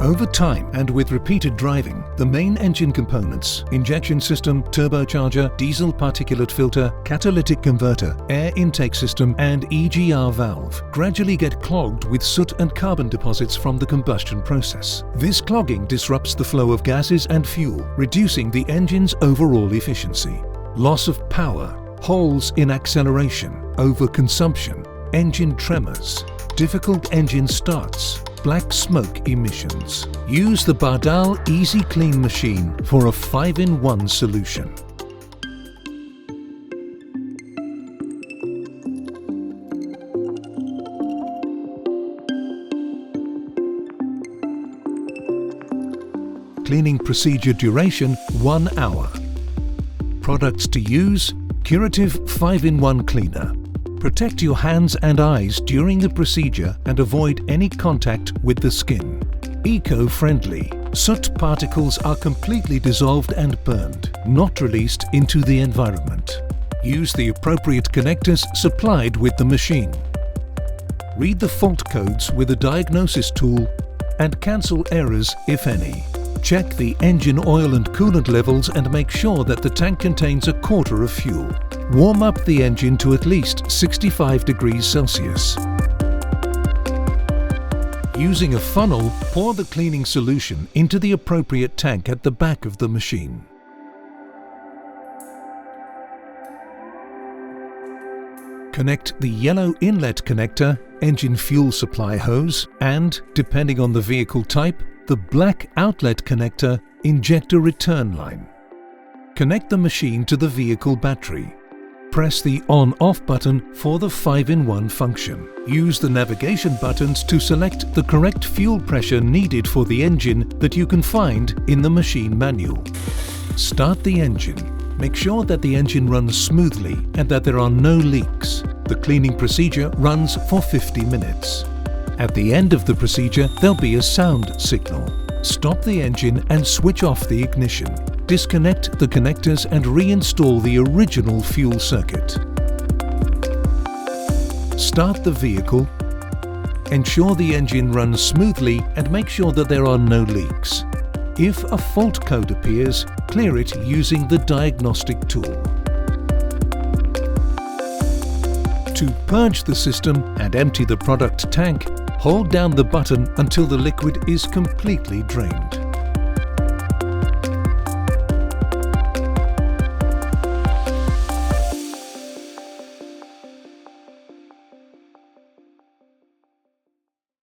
Over time and with repeated driving, the main engine components, injection system, turbocharger, diesel particulate filter, catalytic converter, air intake system and EGR valve, gradually get clogged with soot and carbon deposits from the combustion process. This clogging disrupts the flow of gases and fuel, reducing the engine's overall efficiency. Loss of power, holes in acceleration, overconsumption, engine tremors, difficult engine starts, black smoke emissions. Use the Bardahl Easy Clean machine for a 5-in-1 solution. Cleaning procedure duration 1 hour. Products to use: Curative 5-in-1 cleaner. Protect your hands and eyes during the procedure and avoid any contact with the skin. Eco-friendly. Soot particles are completely dissolved and burned, not released into the environment. Use the appropriate connectors supplied with the machine. Read the fault codes with a diagnosis tool and cancel errors if any. Check the engine oil and coolant levels and make sure that the tank contains a quarter of fuel. Warm up the engine to at least 65 degrees Celsius. Using a funnel, pour the cleaning solution into the appropriate tank at the back of the machine. Connect the yellow inlet connector, engine fuel supply hose, and, depending on the vehicle type, the black outlet connector, injector return line. Connect the machine to the vehicle battery. Press the on-off button for the 5-in-1 function. Use the navigation buttons to select the correct fuel pressure needed for the engine that you can find in the machine manual. Start the engine. Make sure that the engine runs smoothly and that there are no leaks. The cleaning procedure runs for 50 minutes. At the end of the procedure, there'll be a sound signal. Stop the engine and switch off the ignition. Disconnect the connectors and reinstall the original fuel circuit. Start the vehicle. Ensure the engine runs smoothly and make sure that there are no leaks. If a fault code appears, clear it using the diagnostic tool. To purge the system and empty the product tank, hold down the button until the liquid is completely drained.